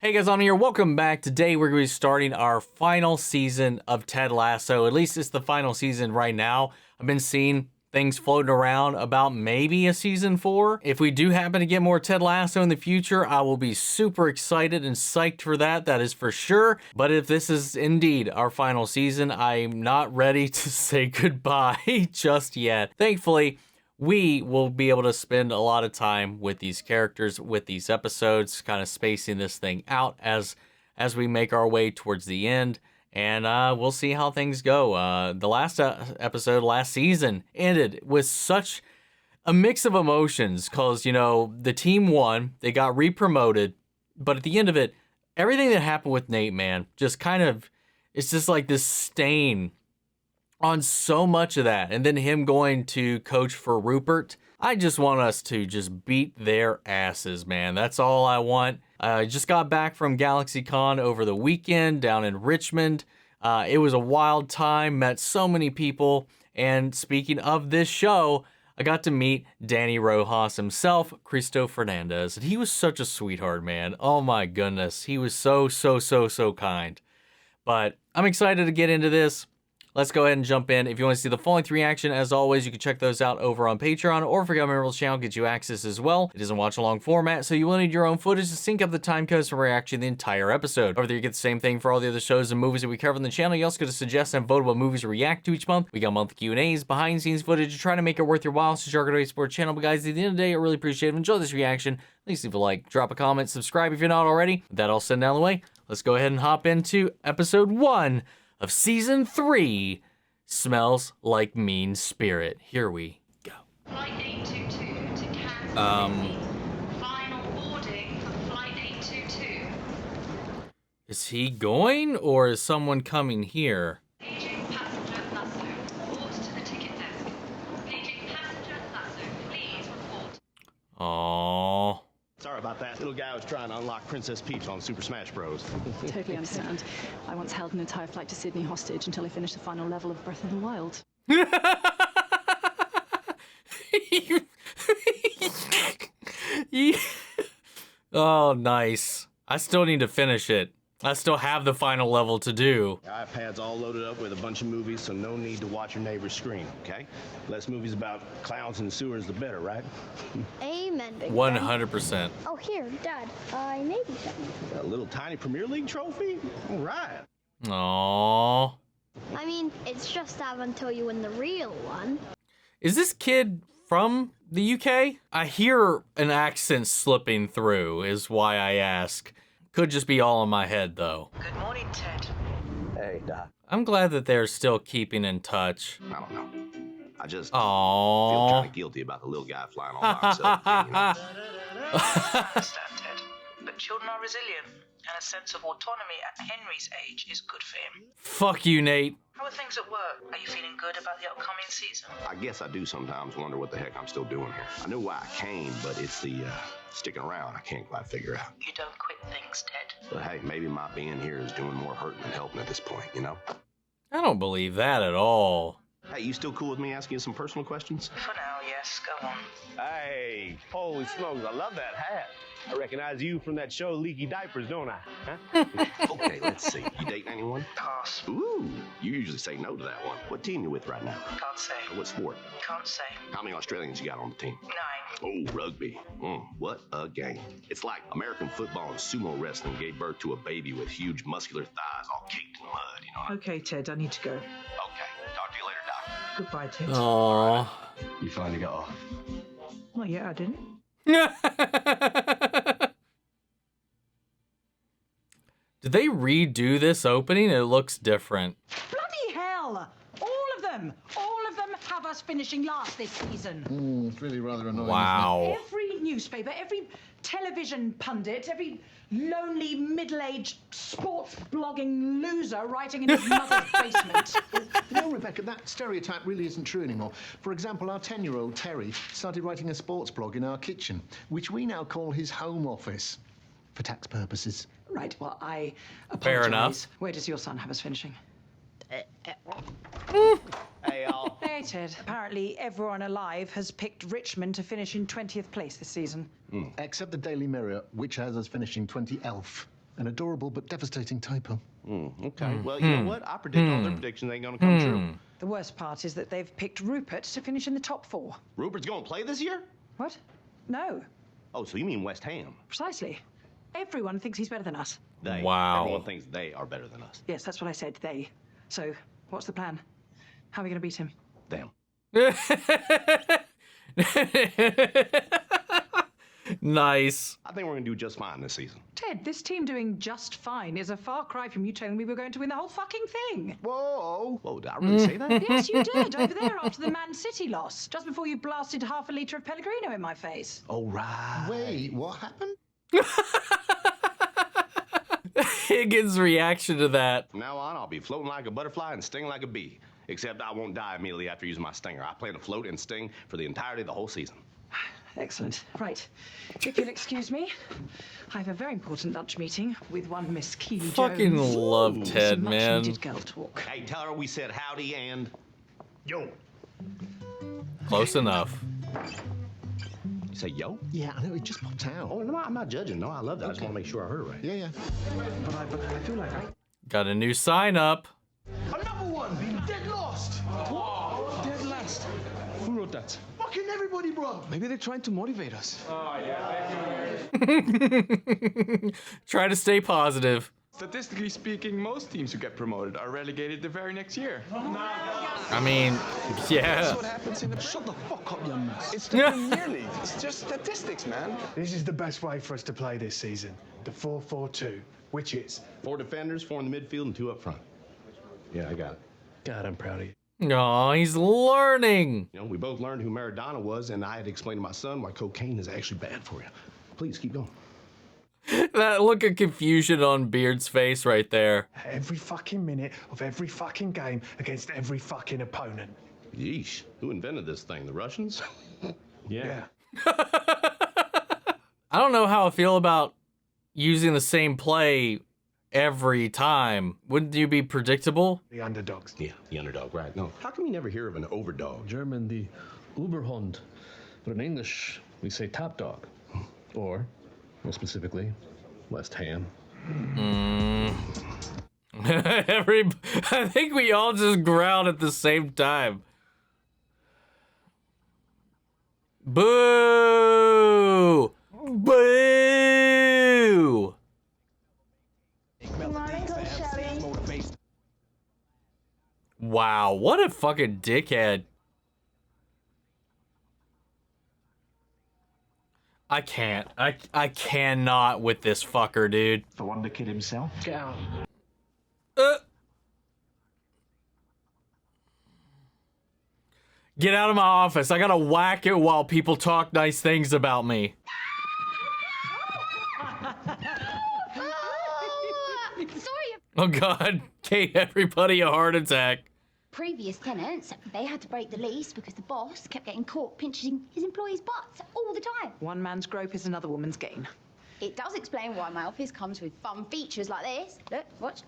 Hey guys, on here. Welcome back. Today we're going to be starting our final season of Ted Lasso. At least it's the final season right now. I've been seeing things floating around about maybe a season 4. If we do happen to get more Ted Lasso in the future, I will be super excited and psyched for that. That is for sure. But if this is indeed our final season, I'm not ready to say goodbye just yet. Thankfully, we will be able to spend a lot of time with these characters, with these episodes, kind of spacing this thing out as we make our way towards the end. And we'll see how things go. The last episode, last season, ended with such a mix of emotions because, you know, the team won, they got re-promoted, but at the end of it, everything that happened with Nate, man, just kind of, it's just like this stain on so much of that. And then him going to coach for Rupert. I just want us to just beat their asses, man. That's all I want. I just got back from GalaxyCon over the weekend down in Richmond. It was a wild time, met so many people. And speaking of this show, I got to meet Danny Rojas himself, Cristo Fernandez. And he was such a sweetheart, man. Oh my goodness. He was so kind. But I'm excited to get into this. Let's go ahead and jump in. If you want to see the full-length reaction, as always, you can check those out over on Patreon, or if you're a member of the channel, get you access as well. It isn't watch-along format, so you will need your own footage to sync up the time codes for reaction the entire episode. Over there, you get the same thing for all the other shows and movies that we cover on the channel. You also get to suggest and vote what movies to react to each month. We got monthly Q&As, behind-the-scenes footage, to try to make it worth your while. It's a Jargon Sport channel, but guys, at the end of the day, I really appreciate it. Enjoy this reaction. Please leave a like, drop a comment, subscribe if you're not already. With that all said and out of the way, let's go ahead and hop into episode 1 of season 3. Smells like mean spirit. Here we go. Flight 822 to Kansas City. Final boarding for Flight 822. Is he going, or is someone coming here? Paging passenger Lasso. Report to the ticket desk. Paging passenger Lasso. Please report. Aww. Sorry about that. Little guy was trying to unlock Princess Peach on Super Smash Bros. Totally understand. I once held an entire flight to Sydney hostage until I finished the final level of Breath of the Wild. Oh, nice. I still need to finish it. I still have the final level to do. The iPad's all loaded up with a bunch of movies, so no need to watch your neighbor's screen, okay? Less movies about clowns in the sewers, the better, right? Amen. Big 100%. Oh, here, Dad. I made you something. A little tiny Premier League trophy? All right. Aww. I mean, it's just that until you win the real one. Is this kid from the UK? I hear an accent slipping through, is why I ask. Could just be all in my head, though. Good morning, Ted. Hey, Doc. I'm glad that they're still keeping in touch. I don't know. I just Aww. feel kind of guilty about the little guy flying all by himself. You know? I understand, Ted. But children are resilient, and a sense of autonomy at Henry's age is good for him. Fuck you, Nate. How are things at work? Are you feeling good about the upcoming season? I guess I do sometimes wonder what the heck I'm still doing here. I know why I came, but it's the sticking around I can't quite figure out. You don't quit things, Ted. But hey, maybe my being here is doing more hurting than helping at this point, you know? I don't believe that at all. Hey, you still cool with me asking you some personal questions? For now, yes. Go on. Hey, holy smokes, I love that hat. I recognize you from that show Leaky Diapers, don't I? Huh? Okay, let's see. You dating anyone? Pass. Ooh, you usually say no to that one. What team you with right now? Can't say. What sport? Can't say. How many Australians you got on the team? 9. Oh, rugby. What a game. It's like American football and sumo wrestling gave birth to a baby with huge muscular thighs all caked in mud, you know? Okay, Ted, I need to go. Okay, talk to you later, Doc. Goodbye, Ted. Aww. You finally got off. Not yet, I didn't. Did they redo this opening? It looks different. Bloody hell! All of them have us finishing last this season. It's really rather annoying. Wow. Every newspaper, every television pundit, every lonely middle-aged sports blogging loser writing in his mother's basement. You know, Rebecca, that stereotype really isn't true anymore. For example, our 10-year-old Terry started writing a sports blog in our kitchen, which we now call his home office, for tax purposes. Right, well, I apologize. Fair enough. Where does your son have us finishing? Hey, y'all. Hey, Ted. Apparently, everyone alive has picked Richmond to finish in 20th place this season. Except the Daily Mirror, which has us finishing 20 elf. An adorable but devastating typo. Okay. Well, you know what? I predict all their predictions ain't gonna come true. The worst part is that they've picked Rupert to finish in the top 4. Rupert's gonna play this year? What? No, Oh, so you mean West Ham? precisely. Everyone thinks he's better than us. They. Wow. Everyone thinks they are better than us. Yes, that's what I said, they. So, what's the plan? How are we going to beat him? Damn. Nice. I think we're gonna do just fine this season. Ted, this team doing just fine is a far cry from you telling me we're going to win the whole fucking thing. Whoa. Whoa, did I really say that? Yes, you did, over there after the Man City loss, just before you blasted half a litre of Pellegrino in my face. Oh, right. Wait, what happened? Higgins' reaction to that. From now on, I'll be floating like a butterfly and sting like a bee. Except I won't die immediately after using my stinger. I plan to float and sting for the entirety of the whole season. Excellent. Right. If you'll excuse me, I have a very important lunch meeting with one Miss Keeley Fucking Jones. love Ted, Some man. much-needed girl talk. Hey, tell her we said howdy and... Yo. Close enough. You say yo? Yeah, I know, it just popped out. Oh, no, I'm not judging. No, I love that. I just want to make sure I heard it right. Yeah, yeah. But I feel like Got a new sign up. Another one! Dead lost! What? Dead last. Who wrote that? Fucking everybody, bro! Maybe they're trying to motivate us. Try to stay positive. Statistically speaking, most teams who get promoted are relegated the very next year. I mean, yeah. That's what happens in the... Shut the fuck up, young man. It's the Premier League. It's just statistics, man. This is the best way for us to play this season. The 4-4-2, which is... 4 defenders, 4 in the midfield, and 2 up front. Yeah, I got it. God, I'm proud of you. Oh, he's learning. You know, we both learned who Maradona was, and I had to explain to my son why cocaine is actually bad for you. Please, keep going. That look of confusion on Beard's face right there. Every fucking minute of every fucking game against every fucking opponent. Yeesh. Who invented this thing? The Russians? Yeah. I don't know how I feel about using the same play every time. Wouldn't you be predictable? The underdogs. Yeah, the underdog, right. No. How come you never hear of an overdog? German, the Uberhund. But in English, we say top dog. Or, more specifically, West Ham. I think we all just growled at the same time. Boo! Boo! Wow, what a fucking dickhead. I can't. I cannot with this fucker, dude. The Wonder Kid himself. Get out. Get out of my office. I gotta whack it while people talk nice things about me. Sorry. Oh God, gave everybody a heart attack. Previous tenants, they had to break the lease because the boss kept getting caught pinching his employees' butts all the time. One man's grope is another woman's gain. It does explain why my office comes with fun features like this. Look, watch.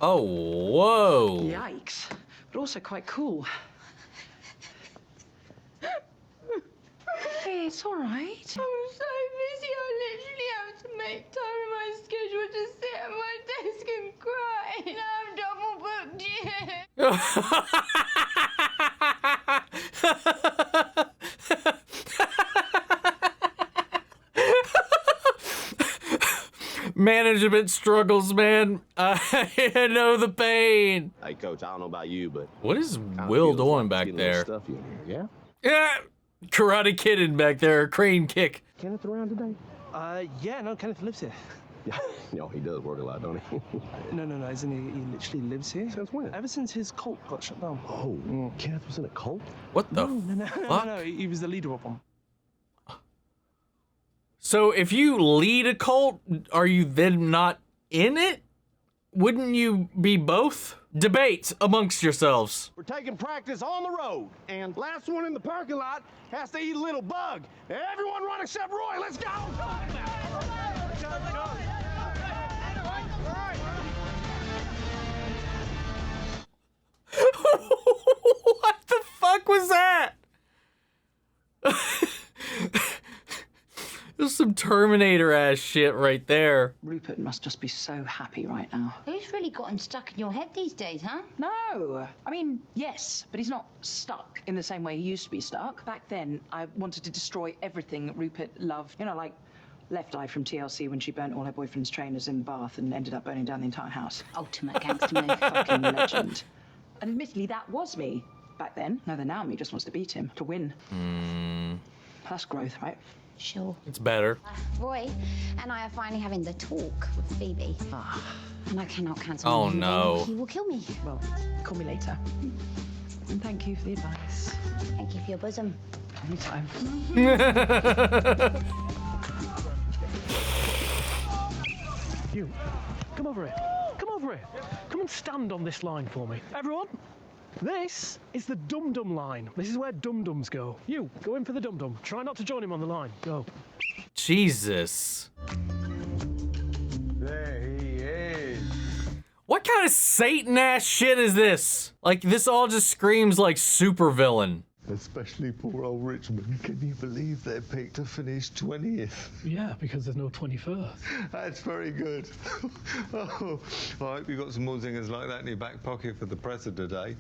Oh, whoa. Yikes. But also quite cool. Hey, it's all right. I'm so busy, I literally have to make time in my schedule to sit at my desk and cry. And I'm double booked Management struggles, man. I know the pain. Hey, Coach, I don't know about you, but... What is Will doing back there? Stuffy in here, yeah? Yeah! Karate Kidding back there, crane kick. Kenneth around today? Yeah, no, Kenneth lives here. Yeah, you know, he does work a lot, don't he? No, isn't he? He literally lives here. Since when? Ever since his cult got shut down. Oh, Kenneth was in a cult? What the fuck? No, he was the leader of one. So if you lead a cult, are you then not in it? Wouldn't you be both? Debate amongst yourselves. We're taking practice on the road, and last one in the parking lot has to eat a little bug. Everyone run except Roy. Let's go! What the fuck was that? There's some Terminator ass shit right there. Rupert must just be so happy right now. Who's really gotten stuck in your head these days, huh? No. I mean, yes, but he's not stuck in the same way he used to be stuck. Back then, I wanted to destroy everything that Rupert loved. You know, like Left Eye from TLC when she burnt all her boyfriend's trainers in the bath and ended up burning down the entire house. Ultimate gangster move. Fucking legend. And admittedly, that was me back then. No, the now me just wants to beat him, to win. That's growth, right? Sure. It's better. Roy and I are finally having the talk with Phoebe. And I cannot cancel. Oh, him. no. He will kill me. Well, call me later. And thank you for the advice. Thank you for your bosom. Anytime. You, come over here. Come over here. Come and stand on this line for me. Everyone, this is the dum-dum line. This is where dum-dums go. You, go in for the dum-dum. Try not to join him on the line. Go. Jesus. There he is. What kind of Satan-ass shit is this? Like, this all just screams like supervillain. Especially poor old Richmond. Can you believe they picked to finish 20th? Yeah, because there's no 21st. That's very good. Oh, I hope you got some more zingers like that in your back pocket for the presser today.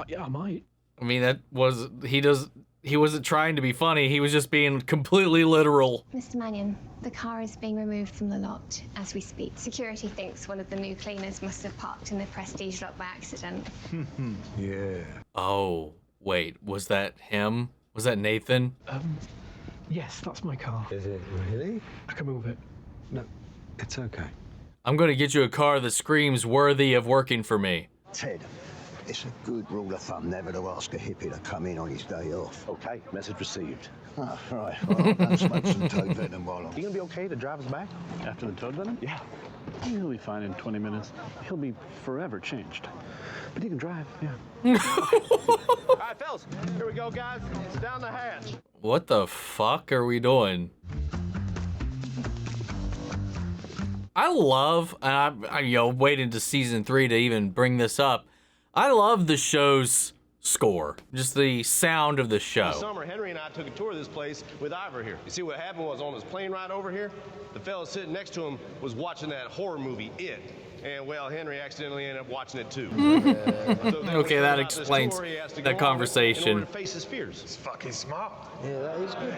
Yeah, I might. I mean, that was, he wasn't trying to be funny, he was just being completely literal. Mr. Mannion, the car is being removed from the lot as we speak. Security thinks one of the new cleaners must have parked in the Prestige lot by accident. Yeah. Oh, wait, was that him? Was that Nathan? Yes, that's my car. Is it really? I can move it. No, it's okay. I'm gonna get you a car that screams worthy of working for me. Ted, it's a good rule of thumb never to ask a hippie to come in on his day off. Okay, message received. Ah, right. Well, I'll go and smoke some toad venom while I'm... You gonna be okay to drive us back? After the toad venom? Yeah. He'll be fine in 20 minutes. He'll be forever changed. But he can drive, yeah. All right, fellas, here we go, guys. It's down the hatch. What the fuck are we doing? I love, and I'm waiting to season 3 to even bring this up. I love the show's score, just the sound of the show. This summer, Henry and I took a tour of this place with Ivor here. You see what happened was on his plane ride over here, the fellow sitting next to him was watching that horror movie, It. And, well, Henry accidentally ended up watching it, too. Okay, that explains that conversation. In order to face his fears. It's fucking smart. Yeah, that is good.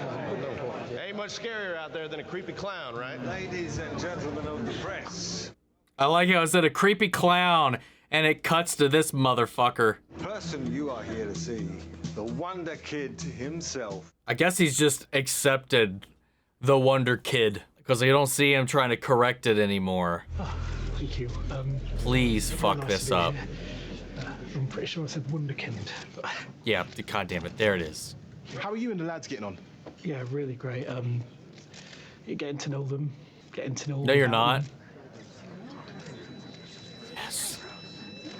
Ain't much scarier out there than a creepy clown, right? Ladies and gentlemen of the press. I like how it said a creepy clown, and it cuts to this motherfucker. Person you are here to see, the Wonder Kid himself. I guess he's just accepted the Wonder Kid, because you don't see him trying to correct it anymore. Thank you. Please fuck nice this to be up. here. I'm pretty sure I said Wunderkind. But... Yeah, god damn it, there it is. How are you and the lads getting on? Yeah, really great. You're getting to know them. No, you're not. Them. Yes.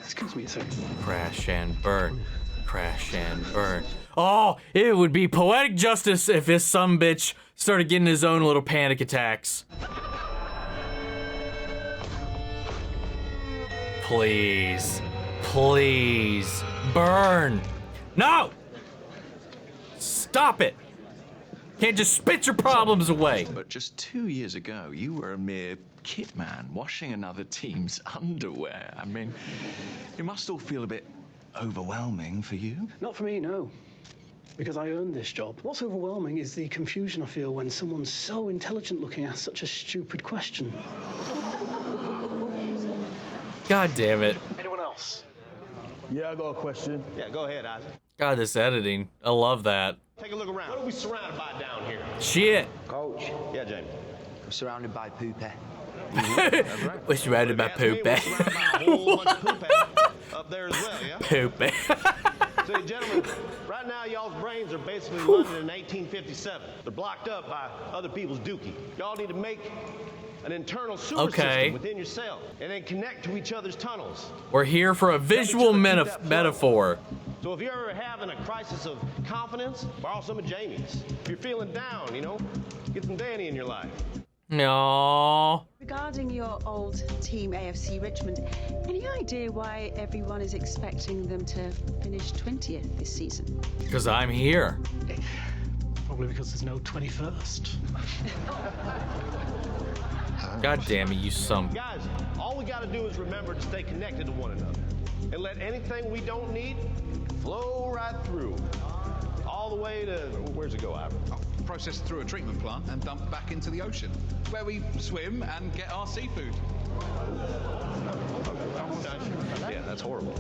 Excuse me a second. Crash and burn. Crash and burn. Oh, it would be poetic justice if this sumbitch started getting his own little panic attacks. Please. Please. Burn. No! Stop it! Can't just spit your problems away. But just 2 years ago, you were a mere kit man washing another team's underwear. I mean, it must all feel a bit overwhelming for you. Not for me, no. Because I earned this job. What's overwhelming is the confusion I feel when someone's so intelligent looking asks such a stupid question. God damn it. Anyone else? Yeah, I got a question. Yeah, go ahead, Isaac. God, this editing. I love that. Take a look around. What are we surrounded by down here? Shit. Coach. Yeah, Jamie. We're surrounded by poopy. That's right. We're surrounded by poopy. We're surrounded by a whole bunch of poopy up there as well, yeah? Poopy. So, gentlemen, right now y'all's brains are basically London in 1857. They're blocked up by other people's dookie. Y'all need to make an internal sewer system within yourself and then connect to each other's tunnels. We're here for a visual metaphor. So if you're ever having a crisis of confidence, borrow some of Jamie's. If you're feeling down, get some Danny in your life. No. Regarding your old team, AFC Richmond, any idea why everyone is expecting them to finish 20th this season? Because I'm here. Probably because there's no 21st. God damn it, you some. Guys, all we got to do is remember to stay connected to one another and let anything we don't need flow right through. All the way to, where's it go, Ivor? Processed through a treatment plant and dumped back into the ocean, where we swim and get our seafood. Yeah, that's horrible.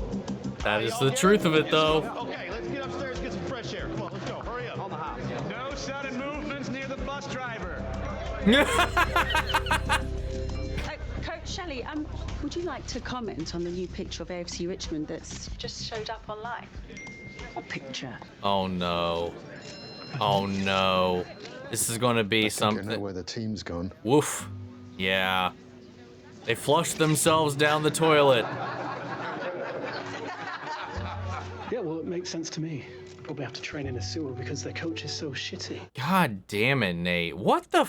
That is the truth of it, though. Okay, let's get upstairs and get some fresh air. Come on, let's go. Hurry up. On the house. No sudden movements near the bus driver. Coach Shelley, would you like to comment on the new picture of AFC Richmond that's just showed up online? What picture? Oh no. Oh no. This is gonna be something. I know where the team's gone. Woof. Yeah. They flushed themselves down the toilet. Yeah, well, it makes sense to me. Probably have to train in a sewer because their coach is so shitty. God damn it, Nate. What the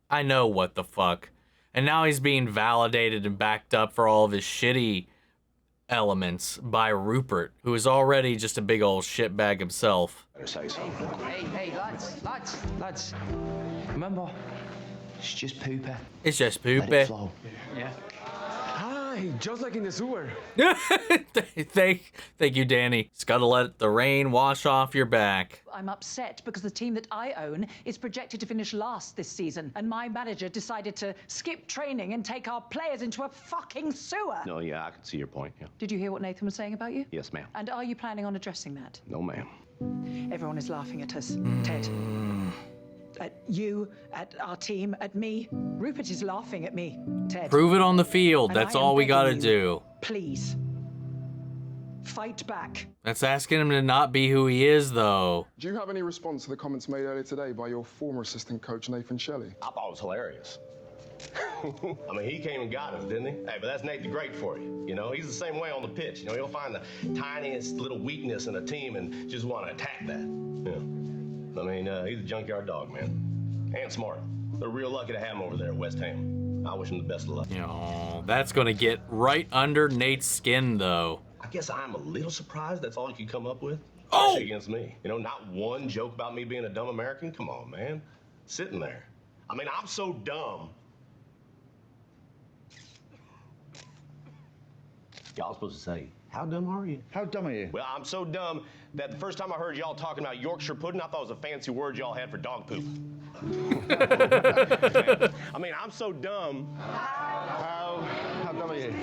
I know what the fuck. And now he's being validated and backed up for all of his shitty elements by Rupert, who is already just a big old shitbag himself. Hey, lads. Remember, it's just pooper. It's just Let it poopy. flow. Yeah. Hi, just like in the sewer. Thank you, Danny. Just gotta let the rain wash off your back. I'm upset because the team that I own is projected to finish last this season, and my manager decided to skip training and take our players into a fucking sewer. No, yeah, I can see your point. Yeah. Did you hear what Nathan was saying about you? Yes, ma'am. And are you planning on addressing that? No, ma'am. Everyone is laughing at us, Ted. At you, at our team, at me. Rupert is laughing at me, Ted. Prove it on the field. And That's I am all we gotta begging do. you, please. Fight back. That's asking him to not be who he is, though. Do you have any response to the comments made earlier today by your former assistant coach, Nathan Shelley? I thought it was hilarious. I mean, he came and got him, didn't he? Hey, but that's Nate the Great for you. You know, he's the same way on the pitch. You know, he'll find the tiniest little weakness in a team and just want to attack that. Yeah. I mean, he's a junkyard dog, man. And smart. They're real lucky to have him over there at West Ham. I wish him the best of luck. Oh, that's gonna get right under Nate's skin, though. I guess I'm a little surprised that's all you could come up with. Oh! Especially against me. You know, not one joke about me being a dumb American. Come on, man. Sitting there. I mean, I'm so dumb. Y'all supposed to say, how dumb are you? How dumb are you? Well, I'm so dumb that the first time I heard y'all talking about Yorkshire pudding, I thought it was a fancy word y'all had for dog poop. I mean, I'm so dumb. How dumb are you?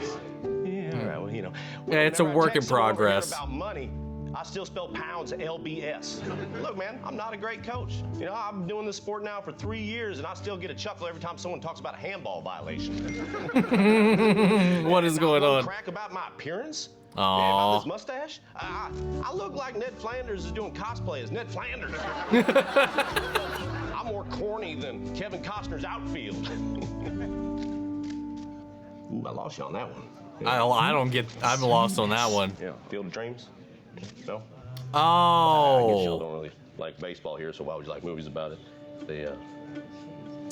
Yeah, all right, well, you know. Yeah, it's a work in progress. About money, I still spell pounds LBS. Look, man, I'm not a great coach. You know, I've been doing this sport now for 3 years, and I still get a chuckle every time someone talks about a handball violation. What is going on? Crack about my appearance? Aww. Yeah, about this mustache? I look like Ned Flanders is doing cosplay as Ned Flanders. I'm more corny than Kevin Costner's outfield. Ooh, I lost you on that one. Yeah. I don't get. I'm lost on that one. Yeah, Field of Dreams? No? Oh. I guess y'all don't really like baseball here, so why would you like movies about it?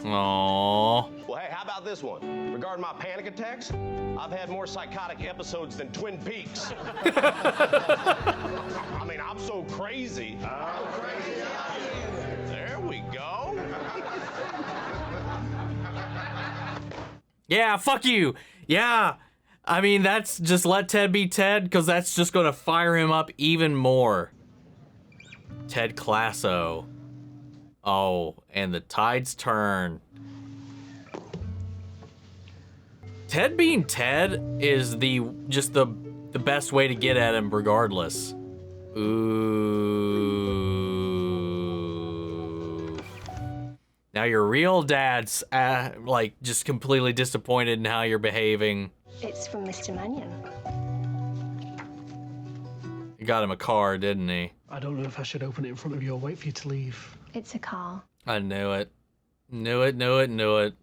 Aww. Well, hey, how about this one? Regarding my panic attacks, I've had more psychotic episodes than Twin Peaks. I mean, I'm so crazy. There we go. Yeah, fuck you. Yeah. I mean, that's just let Ted be Ted, because that's just going to fire him up even more. Ted Lasso. Oh, and the tides turn. Ted being Ted is just the best way to get at him regardless. Ooh. Now your real dad's like just completely disappointed in how you're behaving. It's from Mr. Mannion. You got him a car, didn't he? I don't know if I should open it in front of you or wait for you to leave. It's a car. I knew it. Knew it.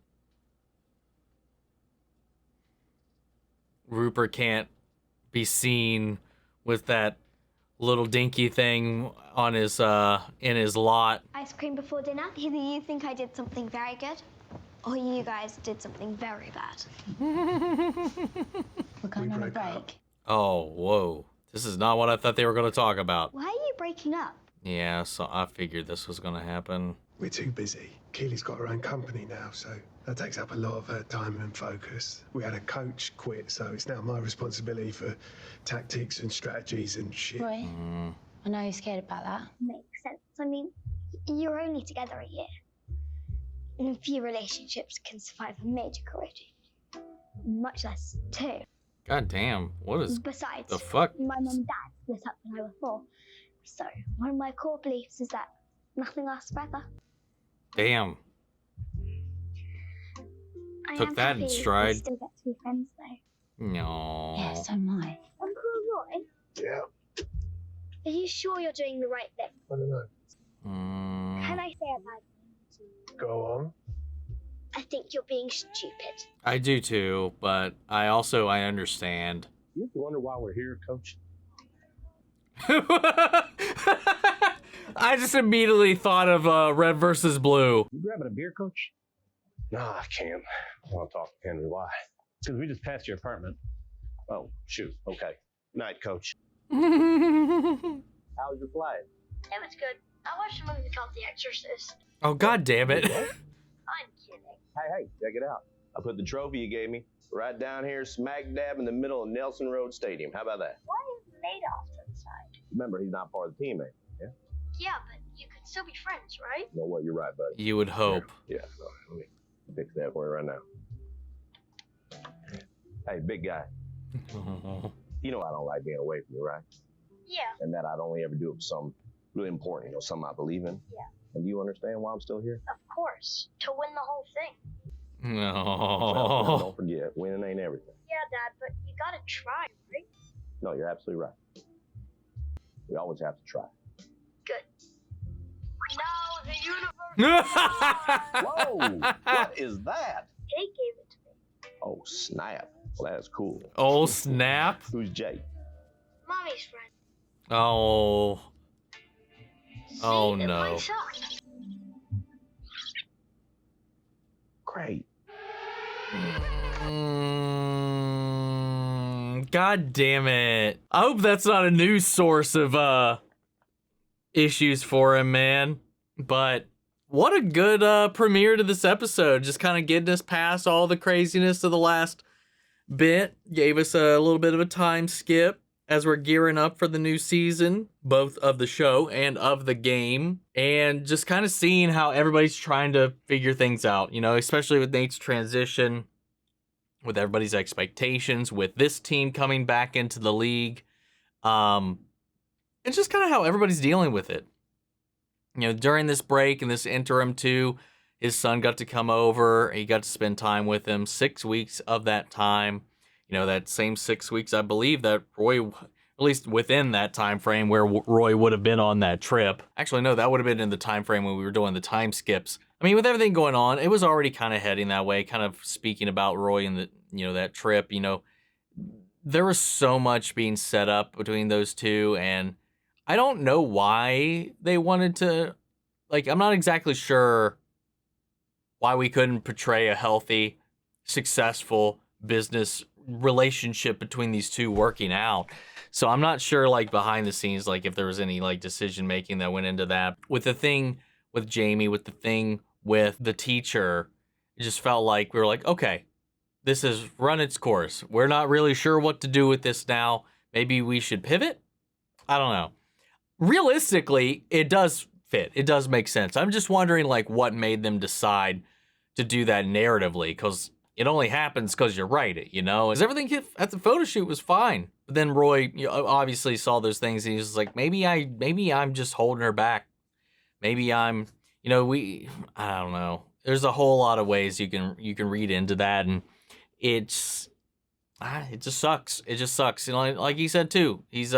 Rupert can't be seen with that little dinky thing on his in his lot. Ice cream before dinner? Either you think I did something very good, or you guys did something very bad. We're going on a break. Oh, whoa. This is not what I thought they were going to talk about. Why are you breaking up? Yeah, so I figured this was gonna happen. We're too busy. Keeley's got her own company now, so that takes up a lot of her time and focus. We had a coach quit, so it's now my responsibility for tactics and strategies and shit. Roy, I know you're scared about that. Makes sense. I mean, you're only together a year. And few relationships can survive a major career change. Much less two. God damn, what is Besides, the fuck? my mum and dad split up when I was 4. So, one of my core beliefs is that nothing lasts forever. Damn. I Took am that in happy stride. we still get to be friends, though. No. Yeah, so am I. Uncle Roy, Yeah, are you sure you're doing the right thing? I don't know. Can I say a bad? Go on. I think you're being stupid. I do too, but I understand. You have to wonder why we're here, Coach. I just immediately thought of Red versus Blue. You grabbing a beer, Coach? Nah, I can't. I want to talk to Henry. Why? Because we just passed your apartment. Oh, shoot. Okay. Night, Coach. How How's your flight? It was good. I watched a movie called The Exorcist. Oh, god damn it. I'm kidding. Hey, check it out. I put the trophy you gave me right down here, smack dab in the middle of Nelson Road Stadium. How about that? Why is Nate off to the side? Remember, he's not part of the team, man. Yeah? Yeah, but you could still be friends, right? You know what? You're right, buddy. You would hope. Yeah, so let me fix that for you right now. Hey, big guy. You know I don't like being away from you, right? Yeah. And that I'd only ever do it for something really important, you know, something I believe in. Yeah. And do you understand why I'm still here? Of course. To win the whole thing. No. Well, don't forget, winning ain't everything. Yeah, Dad, but you gotta try, right? No, you're absolutely right. We always have to try. Good. Now the universe. Whoa! What is that? Jake gave it to me. Oh, snap. Well, that's cool. Oh, snap. Who's Jake? Mommy's friend. Oh. Oh, See, it no. lights up. Great. God damn it. I hope that's not a new source of issues for him, man. But what a good premiere to this episode. Just kind of getting us past all the craziness of the last bit. Gave us a little bit of a time skip as we're gearing up for the new season, both of the show and of the game. And just kind of seeing how everybody's trying to figure things out, you know, especially with Nate's transition, with everybody's expectations, with this team coming back into the league. It's just kind of how everybody's dealing with it. You know, during this break and this interim too, his son got to come over. He got to spend time with him. 6 weeks of that time. You know, that same 6 weeks, I believe that Roy, at least within that time frame where Roy would have been on that trip. Actually, no, that would have been in the time frame when we were doing the time skips. I mean, with everything going on, it was already kind of heading that way, kind of speaking about Roy and the, you know, that trip, you know, there was so much being set up between those two, and I don't know why they wanted to, like, I'm not exactly sure why we couldn't portray a healthy, successful business relationship between these two working out. So I'm not sure, like, behind the scenes, like, if there was any, like, decision making that went into that. With the thing with Jamie, with the thing with the teacher, it just felt like we were like, okay, this has run its course. We're not really sure what to do with this now. Maybe we should pivot? I don't know. Realistically, it does fit. It does make sense. I'm just wondering, like, what made them decide to do that narratively, because it only happens because you write it, you know? Because everything at the photo shoot was fine. But then Roy, you know, obviously saw those things, and he was like, maybe I'm just holding her back. Maybe I'm, you know, I don't know. There's a whole lot of ways you can read into that, and it just sucks. It just sucks. You know, like he said too, he's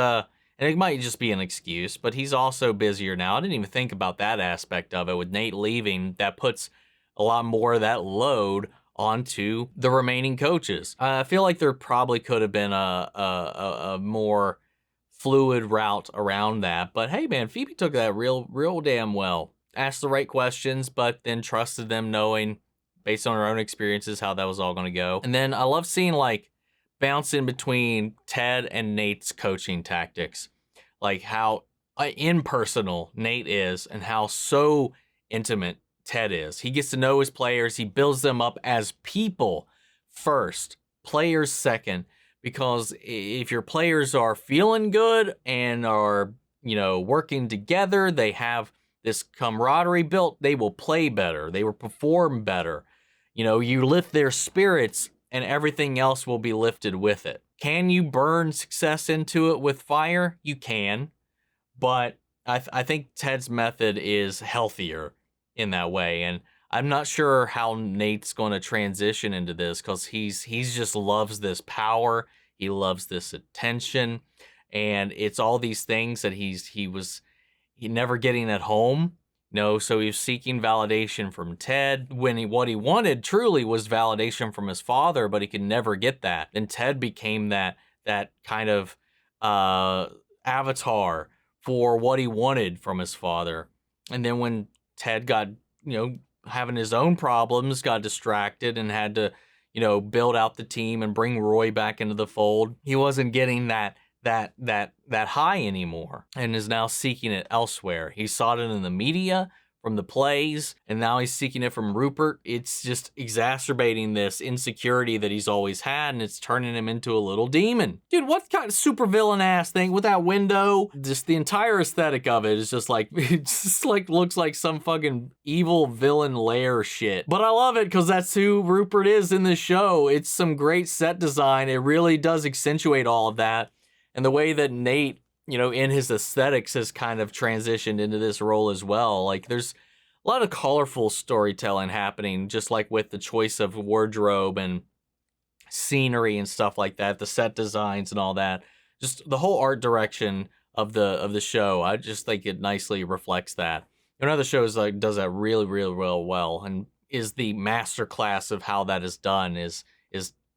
and it might just be an excuse, but he's also busier now. I didn't even think about that aspect of it with Nate leaving. That puts a lot more of that load onto the remaining coaches. I feel like there probably could have been a more fluid route around that. But hey, man, Phoebe took that real damn well. Asked the right questions, but then trusted them, knowing based on her own experiences how that was all going to go. And then I love seeing, like, bounce in between Ted and Nate's coaching tactics. Like how impersonal Nate is and how so intimate Ted is. He gets to know his players. He builds them up as people first, players second, because if your players are feeling good and are, working together, they have this camaraderie built, they will play better. They will perform better. You lift their spirits and everything else will be lifted with it. Can you burn success into it with fire? You can, but I think Ted's method is healthier in that way. And I'm not sure how Nate's going to transition into this because he's just loves this power. He loves this attention, and it's all these things that he never getting at home. So he was seeking validation from Ted when what he wanted truly was validation from his father, but he could never get that. And Ted became that kind of avatar for what he wanted from his father. And then when Ted got, having his own problems, got distracted and had to, build out the team and bring Roy back into the fold, he wasn't getting that high anymore and is now seeking it elsewhere. He sought it in the media, from the plays, and now he's seeking it from Rupert. It's just exacerbating this insecurity that he's always had, and it's turning him into a little demon. Dude, what kind of supervillain ass thing with that window? Just the entire aesthetic of it is just like, it just like looks like some fucking evil villain lair shit. But I love it because that's who Rupert is in this show. It's some great set design. It really does accentuate all of that. And the way that Nate, in his aesthetics has kind of transitioned into this role as well. Like there's a lot of colorful storytelling happening, just like with the choice of wardrobe and scenery and stuff like that, the set designs and all that. Just the whole art direction of the show. I just think it nicely reflects that. Another show does that really, really, really well, and is the masterclass of how that is done is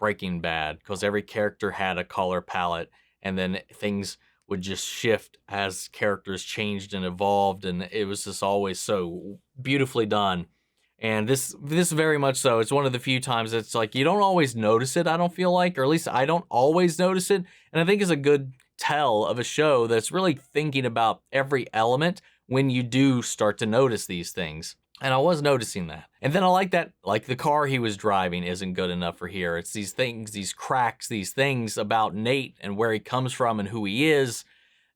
Breaking Bad, because every character had a color palette, and then things would just shift as characters changed and evolved, and it was just always so beautifully done. And this very much so. It's one of the few times it's like you don't always notice it, I don't feel like, or at least I don't always notice it. And I think it's a good tell of a show that's really thinking about every element when you do start to notice these things. And I was noticing that. And then I like that, like the car he was driving isn't good enough for here. It's these things, these cracks, these things about Nate and where he comes from and who he is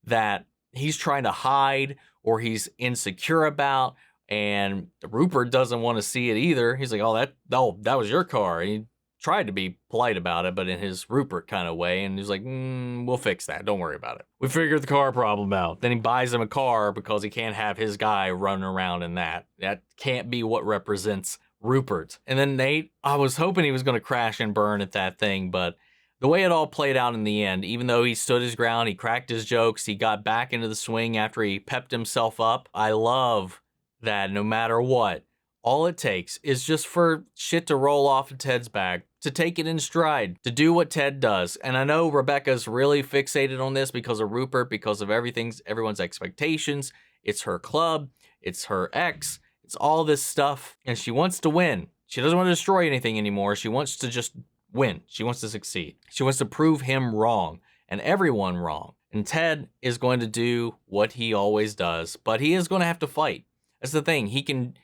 that he's trying to hide or he's insecure about. And Rupert doesn't want to see it either. He's like, that was your car. And he tried to be polite about it, but in his Rupert kind of way. And he's like, we'll fix that. Don't worry about it. We figured the car problem out. Then he buys him a car because he can't have his guy running around in that. That can't be what represents Rupert. And then Nate, I was hoping he was going to crash and burn at that thing, but the way it all played out in the end, even though he stood his ground, he cracked his jokes, he got back into the swing after he pepped himself up. I love that no matter what, all it takes is just for shit to roll off of Ted's back, to take it in stride, to do what Ted does. And I know Rebecca's really fixated on this because of Rupert, because of everyone's expectations. It's her club, it's her ex, it's all this stuff, and she wants to win. She doesn't want to destroy anything anymore. She wants to just win. She wants to succeed. She wants to prove him wrong and everyone wrong. And Ted is going to do what he always does, but he is going to have to fight. That's the thing. He can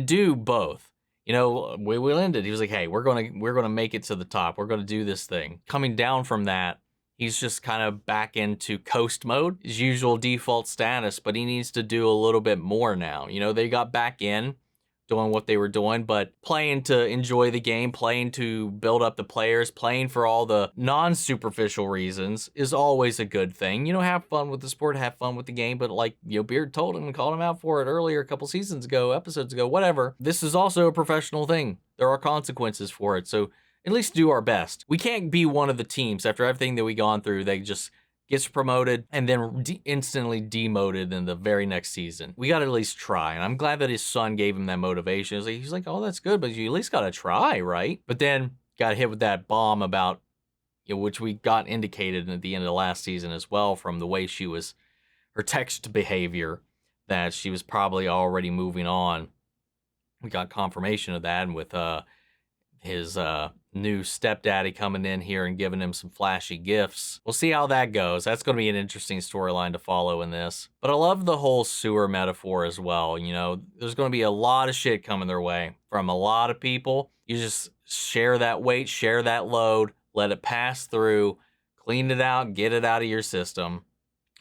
do both. Will ended. He was like, hey, we're gonna make it to the top. We're gonna do this thing. Coming down from that, he's just kind of back into coast mode, his usual default status, but he needs to do a little bit more now. They got back in doing what they were doing, but playing to enjoy the game, playing to build up the players, playing for all the non-superficial reasons is always a good thing. Have fun with the sport, have fun with the game, but like, Beard told him and called him out for it earlier a couple episodes ago, whatever. This is also a professional thing. There are consequences for it, so at least do our best. We can't be one of the teams after everything that we gone through. They just gets promoted and then instantly demoted in the very next season. We got to at least try. And I'm glad that his son gave him that motivation. He's like, oh, that's good, but you at least got to try, right? But then got hit with that bomb about, which we got indicated at the end of the last season as well from the way her text behavior, that she was probably already moving on. We got confirmation of that, and with his new stepdaddy coming in here and giving him some flashy gifts. We'll see how that goes. That's going to be an interesting storyline to follow in this. But I love the whole sewer metaphor as well. You know, there's going to be a lot of shit coming their way from a lot of people. You just share that weight, share that load, let it pass through, clean it out, get it out of your system,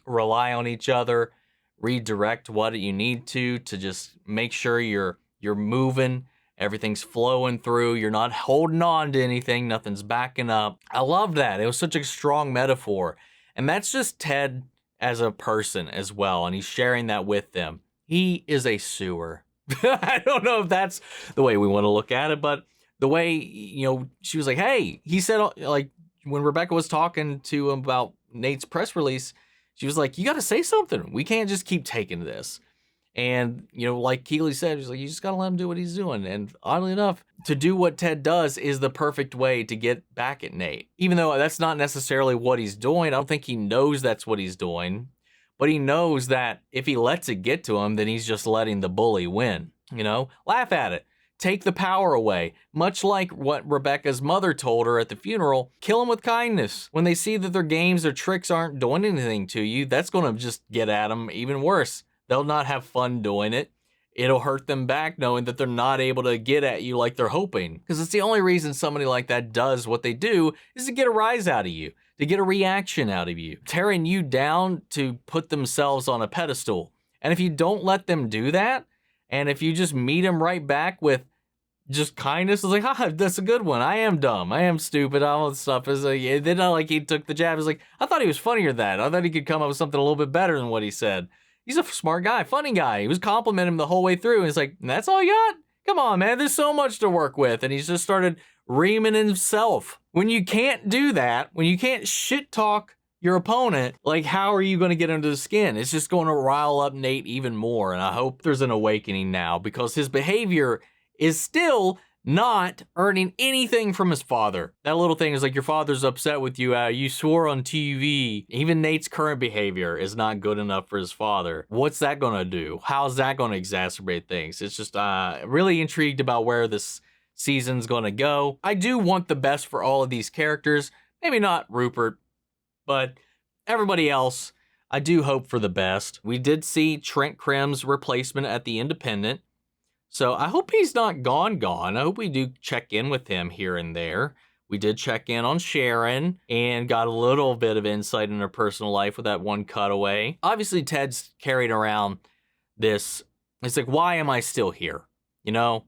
rely on each other, redirect what you need to just make sure you're moving, everything's flowing through, you're not holding on to anything, nothing's backing up. I love that. It was such a strong metaphor. And that's just Ted as a person as well, and he's sharing that with them. He is a sewer. I don't know if that's the way we want to look at it, but the way, you know, she was like, hey, he said, like, when Rebecca was talking to him about Nate's press release, she was like, you got to say something. We can't just keep taking this. And, you know, like Keeley said, she's like, you just got to let him do what he's doing. And oddly enough, to do what Ted does is the perfect way to get back at Nate. Even though that's not necessarily what he's doing. I don't think he knows that's what he's doing. But he knows that if he lets it get to him, then he's just letting the bully win. You know, laugh at it. Take the power away. Much like what Rebecca's mother told her at the funeral, kill them with kindness. When they see that their games or tricks aren't doing anything to you, that's going to just get at them even worse. They'll not have fun doing it. It'll hurt them back knowing that they're not able to get at you like they're hoping. Because it's the only reason somebody like that does what they do is to get a rise out of you, to get a reaction out of you, tearing you down to put themselves on a pedestal. And if you don't let them do that, and if you just meet them right back with just kindness, it's like, that's a good one. I am dumb. I am stupid. All that stuff is like, then not like he took the jab. It's like, I thought he was funnier than that. I thought he could come up with something a little bit better than what he said. He's a smart guy, funny guy. He was complimenting him the whole way through. And it's like, that's all you got? Come on, man. There's so much to work with. And he's just started reaming himself. When you can't do that, when you can't shit talk your opponent, like, how are you going to get under the skin? It's just going to rile up Nate even more. And I hope there's an awakening now, because his behavior is still not earning anything from his father. That little thing is like, your father's upset with you. You swore on TV. Even Nate's current behavior is not good enough for his father. What's that going to do? How's that going to exacerbate things? It's just really intrigued about where this season's going to go. I do want the best for all of these characters. Maybe not Rupert, but everybody else, I do hope for the best. We did see Trent Crimm's replacement at the Independent. So I hope he's not gone. I hope we do check in with him here and there. We did check in on Sharon and got a little bit of insight in her personal life with that one cutaway. Obviously, Ted's carried around this. It's like, why am I still here? You know,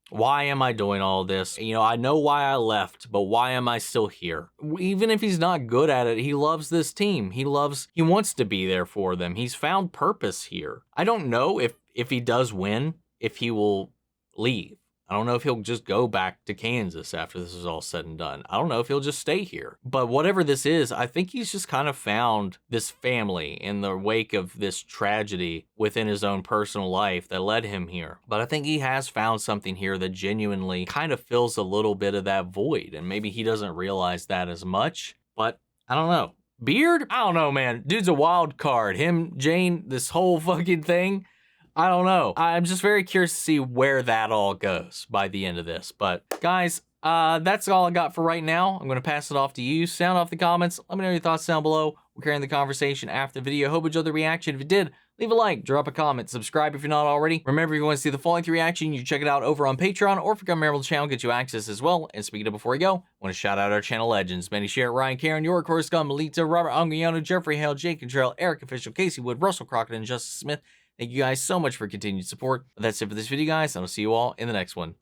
why am I doing all this? You know, I know why I left, but why am I still here? Even if he's not good at it, he loves this team. He wants to be there for them. He's found purpose here. I don't know if he does win, if he will leave. I don't know if he'll just go back to Kansas after this is all said and done. I don't know if he'll just stay here. But whatever this is, I think he's just kind of found this family in the wake of this tragedy within his own personal life that led him here. But I think he has found something here that genuinely kind of fills a little bit of that void. And maybe he doesn't realize that as much, but I don't know. Beard? I don't know, man. Dude's a wild card. Him, Jane, this whole fucking thing. I don't know. I'm just very curious to see where that all goes by the end of this. But guys, that's all I got for right now. I'm going to pass it off to you. Sound off the comments. Let me know your thoughts down below. We're carrying the conversation after the video. Hope you enjoyed the reaction. If you did, leave a like, drop a comment, subscribe if you're not already. Remember, if you want to see the full length reaction, you can check it out over on Patreon, or if you become a member of the channel, get you access as well. And speaking of before we go, I want to shout out our channel legends. Manny Sherritt, Ryan, Karen, York, Horace Gunn, Melita, Robert Anguiano, Jeffrey Hale, Jake Contrell, Eric Official, Casey Wood, Russell Crockett, and Justice Smith. Thank you guys so much for continued support. But that's it for this video, guys, and I'll see you all in the next one.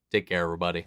Take care, everybody.